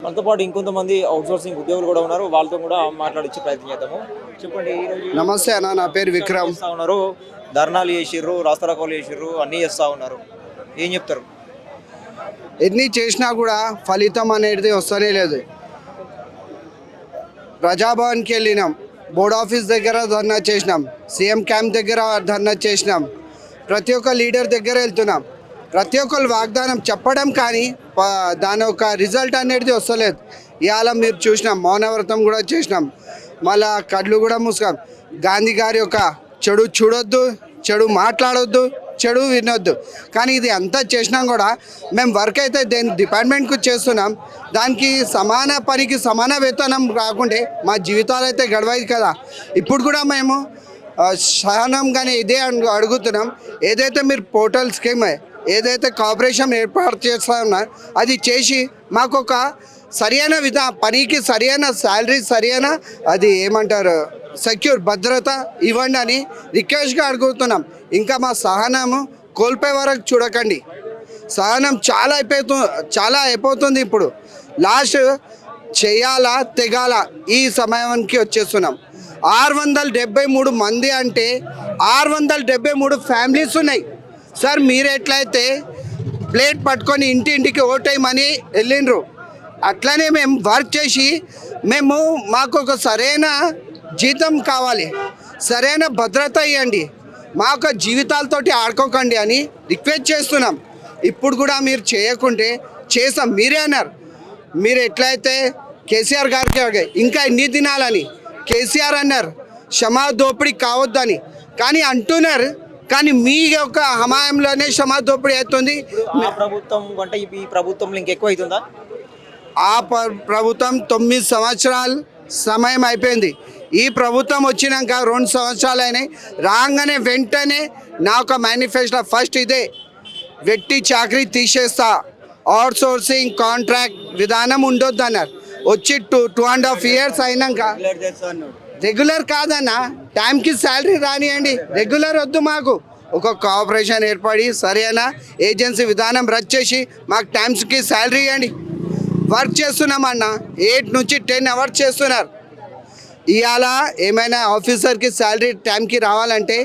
మనతో పాటు ఇంకొంతమంది అవుట్సోర్సింగ్ ఉద్యోగులు కూడా ఉన్నారు. వాళ్ళతో కూడా మాట్లాడించే ప్రయత్నం చేద్దాము. చెప్పండి, ఈరోజు నమస్తే అన్న, నా పేరు విక్రమ్. చేస్తా ఉన్నారు, ధర్నాలు చేసిర్రు, రాస్తారోకోలు చేసిర్రు, అన్నీ చేస్తూ ఉన్నారు. ఏం చెప్తారు? ఎన్ని చేసినా కూడా ఫలితం అనేది వస్తూనే లేదు. ప్రజాభవన్కి వెళ్ళినాం, బోర్డ్ ఆఫీస్ దగ్గర ధర్నా చేసినాం, సీఎం క్యాంప్ దగ్గర ధర్నా చేసినాం, ప్రతి ఒక్క లీడర్ దగ్గర వెళ్తున్నాం. ప్రతి ఒక్కరు వాగ్దానం చెప్పడం కానీ దాని ఒక రిజల్ట్ అనేది వస్తలేదు. ఇవాళ మీరు చూసినాం, మౌనవ్రతం కూడా చేసినాం, మళ్ళా కళ్ళు కూడా మూసుకాం. గాంధీ గారి యొక్క చెడు చూడొద్దు, చెడు మాట్లాడొద్దు, చెడు వినొద్దు. కానీ ఇది అంతా చేసినా కూడా మేము వర్క్ అయితే దేని డిపార్ట్మెంట్కు చేస్తున్నాం, దానికి సమాన పనికి సమాన వేతనం రాకుంటే మా జీవితాలు అయితే గడవదు కదా. ఇప్పుడు కూడా మేము సహనంగానే ఇదే అడుగుతున్నాం. ఏదైతే మీరు పోర్టల్ స్కీమ్ ఏదైతే కార్పొరేషన్ ఏర్పాటు చేస్తా ఉన్నా అది చేసి మాకు ఒక సరైన పనికి సరైన శాలరీ, సరైన అది ఏమంటారు సెక్యూర్ భద్రత ఇవ్వండి అని రిక్వెస్ట్గా అడుగుతున్నాం. ఇంకా మా సహనము కోల్పోయే వరకు చూడకండి. సహనం చాలా అయిపోతుంది. ఇప్పుడు లాస్ట్ చేయాలా తెగాల ఈ సమయానికి వచ్చేస్తున్నాం. 673 మంది అంటే 673 ఫ్యామిలీస్ ఉన్నాయి సార్. మీరు ఎట్లయితే ప్లేట్ పట్టుకొని ఇంటింటికి ఓటేయమని వెళ్ళిండ్రు, అట్లనే మేము వర్క్ చేసి మాకు ఒక సరైన జీతం కావాలి, సరైన భద్రత ఇవ్వండి, మా యొక్క జీవితాలతోటి ఆడుకోకండి అని రిక్వెస్ట్ చేస్తున్నాం. ఇప్పుడు కూడా మీరు చేయకుంటే చేసాం. మీరే అన్నారు, మీరు ఎట్లయితే కేసీఆర్ గారికి ఇంకా ఎన్ని తినాలని కేసీఆర్ అన్నారు, క్షమా దోపిడీ కావద్దని. కానీ అంటున్నారు, కానీ మీ యొక్క హమాయంలోనే క్షమా దోపిడీ అవుతుంది. ప్రభుత్వం అంటే ఈ ప్రభుత్వంలో ఇంకెక్కువ అవుతుందా? ఆ ప్రభుత్వం 9 సంవత్సరాలు సమయం అయిపోయింది. ఈ ప్రభుత్వం వచ్చినాక 2 సంవత్సరాలు అయినాయి. రాగానే వెంటనే నా ఒక మేనిఫెస్టో ఫస్ట్ ఇదే, వెట్టి చాకరీ తీసేస్తా, అవుట్సోర్సింగ్ కాంట్రాక్ట్ విధానం ఉండొద్దు అన్నారు. వచ్చి 2.5 years అయినాక రెగ్యులర్ కాదన్న, టైంకి శాలరీ రానియండి, రెగ్యులర్ వద్దు మాకు. ఒక కోఆపరేషన్ ఏర్పడి సరైన ఏజెన్సీ విధానం రద్దు చేసి మాకు టైమ్స్కి శాలరీ ఇవ్వండి. వర్క్ చేస్తున్నామన్న, 8 నుంచి 10 hours చేస్తున్నారు. ఇవాళ ఏమైనా ఆఫీసర్కి శాలరీ టైంకి రావాలంటే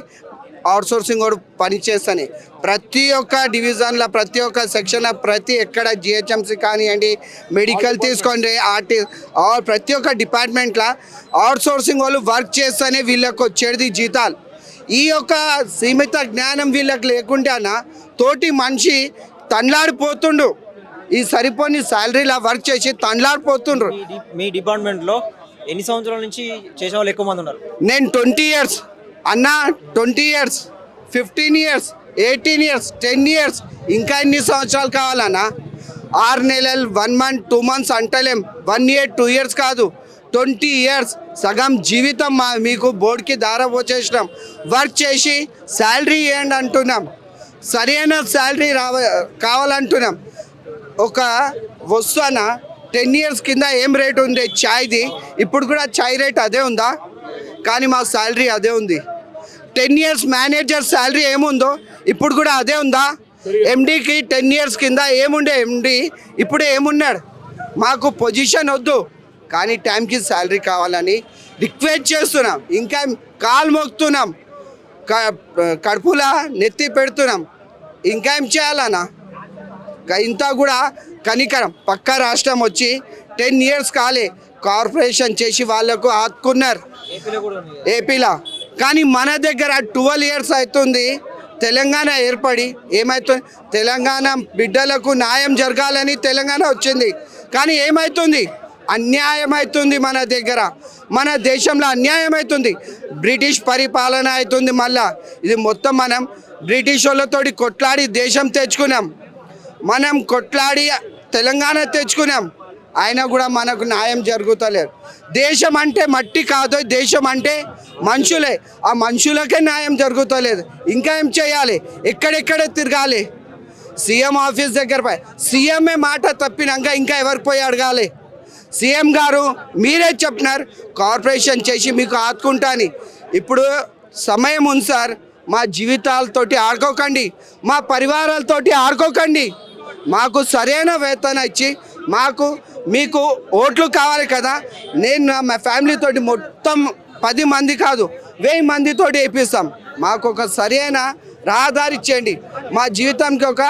అవుట్సోర్సింగ్ కూడా పని చేస్తానే. ప్రతి ఒక్క డివిజన్లో, ప్రతి ఒక్క సెక్షన్, ప్రతి ఎక్కడ జిహెచ్ఎంసీ కానివ్వండి, మెడికల్ తీసుకోండి, ప్రతి ఒక్క డిపార్ట్మెంట్లో అవుట్సోర్సింగ్ వాళ్ళు వర్క్ చేస్తేనే వీళ్ళకి వచ్చేది జీతాలు. ఈ యొక్క సీమిత జ్ఞానం వీళ్ళకి లేకుంటే అన్న తోటి మనిషి తండ్లాడిపోతుండు. ఈ సరిపోని శాలరీలా వర్క్ చేసి తండ్లాడిపోతుండ్రు. మీ డిపార్ట్మెంట్లో ఎన్ని సంవత్సరాల నుంచి చేసే వాళ్ళు ఎక్కువ మంది ఉన్నారు? నేను 20 years అన్న, 20 years, 15 years, 18 years, 10 years, ఇంకా ఎన్ని సంవత్సరాలు కావాలన్నా? 6 నెలలు, 1 month, 2 months అంటలేం, 1 year, 2 years కాదు, 20 years సగం జీవితం మీకు బోర్డుకి దారపోచేసినాం. వర్క్ చేసి శాలరీ ఇవ్వండి అంటున్నాం, సరైన శాలరీ కావాలంటున్నాం. ఒక వస్తున్న 10 years కింద ఏం రేట్ ఉంది ఛాయ్ది, ఇప్పుడు కూడా ఛాయ్ రేట్ అదే ఉందా? కానీ మా శాలరీ అదే ఉంది. 10 years మేనేజర్ శాలరీ ఏముందో ఇప్పుడు కూడా అదే ఉందా? ఎండీకి 10 years కింద ఏముండే ఎండీ ఇప్పుడు ఏమున్నాడు? మాకు పొజిషన్ వద్దు, కానీ టైంకి శాలరీ కావాలని రిక్వెస్ట్ చేస్తున్నాం. ఇంకా కాలు మోగుతున్నాం, కడుపులా నెత్తి పెడుతున్నాం. ఇంకా ఏం చేయాలన్నా? ఇంత కూడా కనికరం. పక్క రాష్ట్రం వచ్చి 10 years కాలే కార్పొరేషన్ చేసి వాళ్ళకు ఆదుకున్నారు ఏపీలో. కానీ మన దగ్గర 12 years అవుతుంది తెలంగాణ ఏర్పడి. ఏమవుతుంది? తెలంగాణ బిడ్డలకు న్యాయం జరగాలని తెలంగాణ వచ్చింది, కానీ ఏమవుతుంది? అన్యాయం అవుతుంది. మన దగ్గర, మన దేశంలో అన్యాయం అవుతుంది. బ్రిటిష్ పరిపాలన అవుతుంది. మళ్ళా ఇది మొత్తం మనం బ్రిటిష్ వాళ్ళతోటి కొట్లాడి దేశం తెచ్చుకున్నాం, మనం కొట్లాడి తెలంగాణ తెచ్చుకున్నాం, అయినా కూడా మనకు న్యాయం జరుగుతలేదు. దేశం అంటే మట్టి కాదు, దేశం అంటే మనుషులే. ఆ మనుషులకే న్యాయం జరుగుతలేదు. ఇంకా ఏం చేయాలి? ఎక్కడెక్కడ తిరగాలి? సీఎం ఆఫీస్ దగ్గర పోయి సీఎంఏ మాట తప్పినాక ఇంకా ఎవరికి పోయి అడగాలి? సీఎం గారు మీరే చెప్పినారు కార్పొరేషన్ చేసి మీకు ఆదుకుంటా అని. ఇప్పుడు సమయం ఉంది సార్, మా జీవితాలతోటి ఆడుకోకండి, మా పరివారాలతోటి ఆడుకోకండి. మాకు సరైన వేతన ఇచ్చి మాకు మీకు ఓట్లు కావాలి కదా, నేను మా ఫ్యామిలీ తోటి మొత్తం 10 మంది కాదు 1000 మందితోటి వేయిస్తాం. మాకు ఒక సరైన రహదారి ఇచ్చేయండి, మా జీవితానికి ఒక